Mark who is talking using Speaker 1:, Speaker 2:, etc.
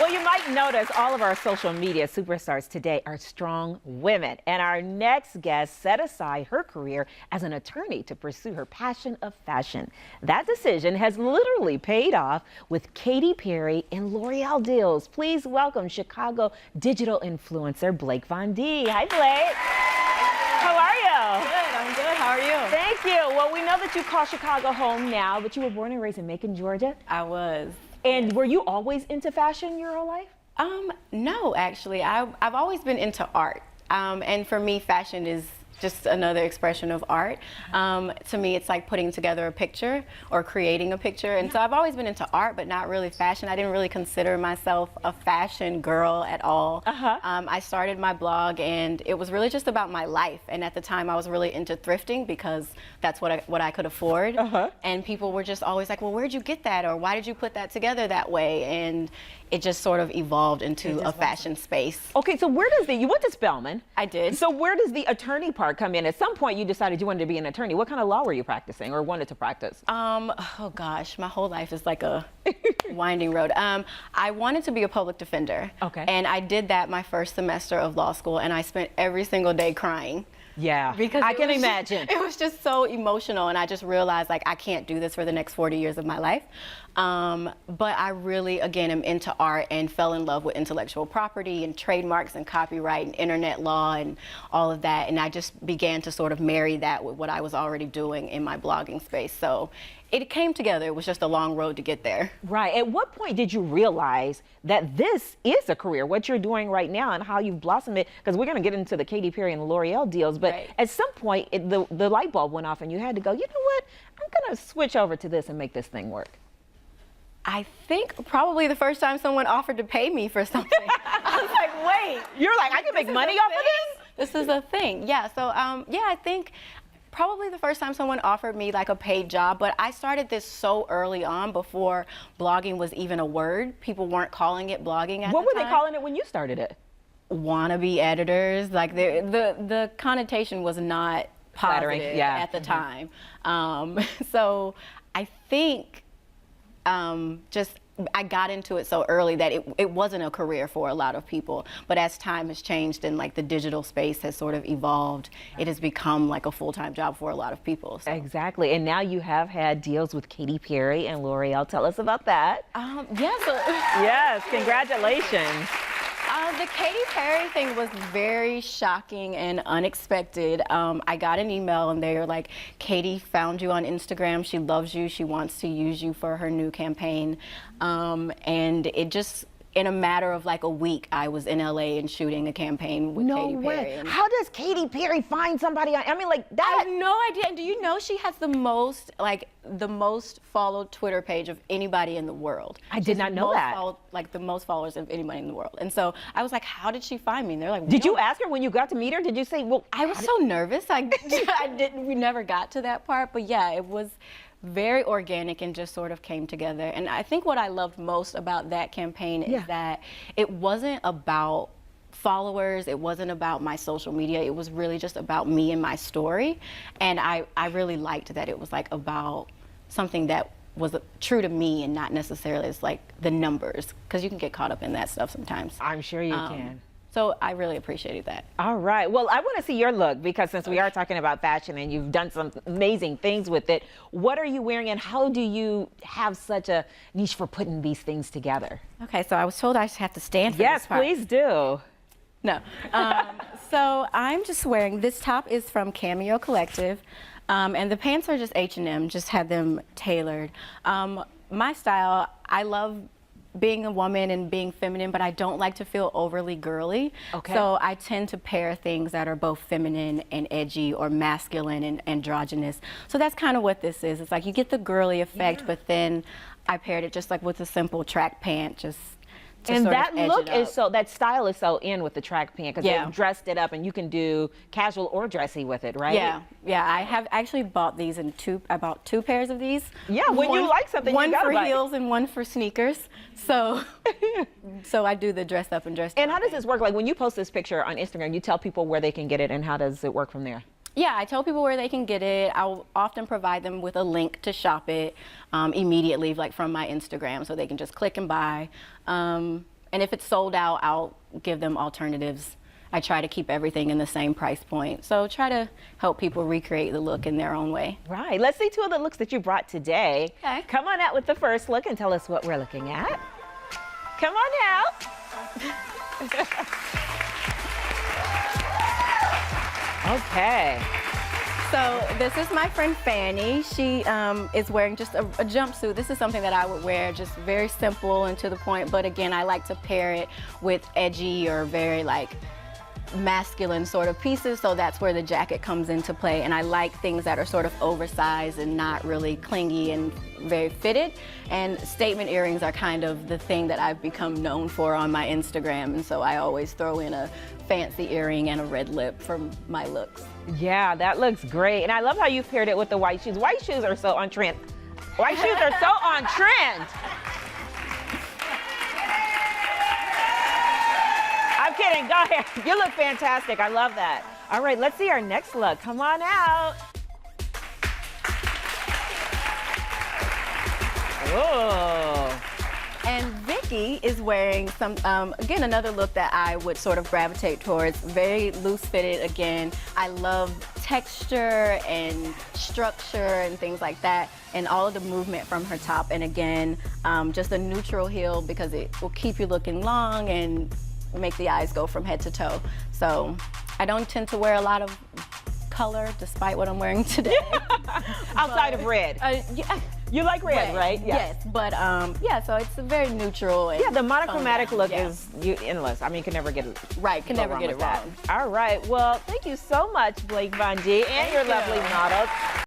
Speaker 1: Well, you might notice all of our social media superstars today are strong women. And our next guest set aside her career as an attorney to pursue her passion of fashion. That decision has literally paid off with Katy Perry and L'Oreal deals. Please welcome Chicago digital influencer Blake Von D. Hi, Blake. How are you?
Speaker 2: Good, I'm good. How are you?
Speaker 1: Thank you. Well, we know that you call Chicago home now, but you were born and raised in Macon, Georgia.
Speaker 2: I was.
Speaker 1: And were you always into fashion your whole life?
Speaker 2: No, actually. I've always been into art. And for me, fashion is just another expression of art. To me, it's like putting together a picture or creating a picture. And so I've always been into art, but not really fashion. I didn't really consider myself a fashion girl at all. I started my blog, and it was really just about my life. And at the time, I was really into thrifting because that's what I could afford. And people were just always like, well, where'd you get that? Or why did you put that together that way? And it just sort of evolved into a fashion space.
Speaker 1: Okay, so where does you went to Spelman.
Speaker 2: I did.
Speaker 1: So where does the attorney part come in? At some point you decided you wanted to be an attorney. What kind of law were you practicing or wanted to practice?
Speaker 2: Oh gosh, my whole life is like a winding road. I wanted to be a public defender.
Speaker 1: Okay.
Speaker 2: And I did that my first semester of law school, and I spent every single day crying.
Speaker 1: Yeah,
Speaker 2: because
Speaker 1: I can imagine.
Speaker 2: It was just so emotional, and I just realized like I can't do this for the next 40 years of my life. But I really, again, am into art and fell in love with intellectual property and trademarks and copyright and internet law and all of that. And I just began to sort of marry that with what I was already doing in my blogging space. So it came together. It was just a long road to get there.
Speaker 1: Right. At what point did you realize that this is a career, what you're doing right now and how you've blossomed it? Because we're going to get into the Katy Perry and L'Oreal deals, but at some point the light bulb went off and you had to go, you know what, I'm going to switch over to this and make this thing work.
Speaker 2: I think probably the first time someone offered to pay me for something. I was like, wait.
Speaker 1: You're like, I can make money off of this?
Speaker 2: This is a thing. Yeah, so yeah, I think probably the first time someone offered me like a paid job, but I started this so early on before blogging was even a word. People weren't calling it blogging at the time.
Speaker 1: What were they calling it when you started it?
Speaker 2: Wannabe editors. Like the connotation was not positive at the time. So I think I got into it so early that it wasn't a career for a lot of people. But as time has changed and like the digital space has sort of evolved, it has become like a full-time job for a lot of people. So.
Speaker 1: Exactly. And now you have had deals with Katy Perry and L'Oreal. Tell us about that. Yes, congratulations.
Speaker 2: The Katy Perry thing was very shocking and unexpected. I got an email and they were like, Katy found you on Instagram. She loves you. She wants to use you for her new campaign. And it just, in a matter of like a week, I was in LA and shooting a campaign with Katy Perry.
Speaker 1: No way. How does Katy Perry find somebody? I mean, like that.
Speaker 2: I have no idea. And do you know she has the most followed Twitter page of anybody in the world?
Speaker 1: I did not know that.
Speaker 2: Like the most followers of anybody in the world. And so I was like, how did she find me? And they're like,
Speaker 1: did you ask her when you got to meet her? Did you say, well,
Speaker 2: I was so nervous. We never got to that part. But yeah, it was very organic and just sort of came together. And I think what I loved most about that campaign is that it wasn't about followers, it wasn't about my social media, it was really just about me and my story. And I really liked that it was like about something that was true to me and not necessarily as like the numbers, because you can get caught up in that stuff sometimes.
Speaker 1: I'm sure you can.
Speaker 2: So I really appreciated that.
Speaker 1: All right. Well, I want to see your look because since we are talking about fashion and you've done some amazing things with it, what are you wearing and how do you have such a niche for putting these things together?
Speaker 2: Okay, so I was told I should have to stand for this part.
Speaker 1: Yes, please do.
Speaker 2: No. So I'm just wearing, this top is from Cameo Collective, and the pants are just H&M, just had them tailored. My style, I love being a woman and being feminine, but I don't like to feel overly girly. Okay. So I tend to pair things that are both feminine and edgy or masculine and androgynous. So that's kind of what this is. It's like you get the girly effect, but then I paired it just like with a simple track pant, just
Speaker 1: and that look is so, that style is so in with the track pant because they've dressed it up and you can do casual or dressy with it, right?
Speaker 2: Yeah, yeah. I have actually bought these in I bought 2 pairs of these.
Speaker 1: Yeah, when you like something,
Speaker 2: one
Speaker 1: you gotta
Speaker 2: for
Speaker 1: buy
Speaker 2: heels and one for sneakers. So, so I do the dress up and dress down.
Speaker 1: And how does this work? Like when you post this picture on Instagram, you tell people where they can get it and how does it work from there?
Speaker 2: Yeah, I tell people where they can get it. I'll often provide them with a link to shop it immediately, like from my Instagram, so they can just click and buy. And if it's sold out, I'll give them alternatives. I try to keep everything in the same price point. So try to help people recreate the look in their own way.
Speaker 1: Right. Let's see two of the looks that you brought today.
Speaker 2: Okay.
Speaker 1: Come on out with the first look and tell us what we're looking at. Come on out. Okay.
Speaker 2: So this is my friend Fanny. She is wearing just a jumpsuit. This is something that I would wear, just very simple and to the point. But again, I like to pair it with edgy or very like masculine sort of pieces, so that's where the jacket comes into play. And I like things that are sort of oversized and not really clingy and very fitted. And statement earrings are kind of the thing that I've become known for on my Instagram, and so I always throw in a fancy earring and a red lip for my looks.
Speaker 1: Yeah, that looks great. And I love how you paired it with the white shoes. White shoes are so on trend. White shoes are so on trend. I'm kidding. Go ahead. You look fantastic. I love that. All right, let's see our next look. Come on out. Oh.
Speaker 2: And Vicky is wearing some, again, another look that I would sort of gravitate towards. Very loose fitted again. I love texture and structure and things like that, and all of the movement from her top. And again, just a neutral heel because it will keep you looking long and make the eyes go from head to toe. So I don't tend to wear a lot of color despite what I'm wearing today.
Speaker 1: Outside of red.
Speaker 2: Yeah.
Speaker 1: You like red, right?
Speaker 2: Yes, but yeah, so it's a very neutral. And
Speaker 1: Yeah, the monochromatic
Speaker 2: down,
Speaker 1: look
Speaker 2: yeah.
Speaker 1: is endless. I mean, you can never get it
Speaker 2: Right, can
Speaker 1: go
Speaker 2: never
Speaker 1: wrong
Speaker 2: get
Speaker 1: with
Speaker 2: it
Speaker 1: that.
Speaker 2: wrong.
Speaker 1: All right, well, thank you so much, Blake Von G, and your lovely models.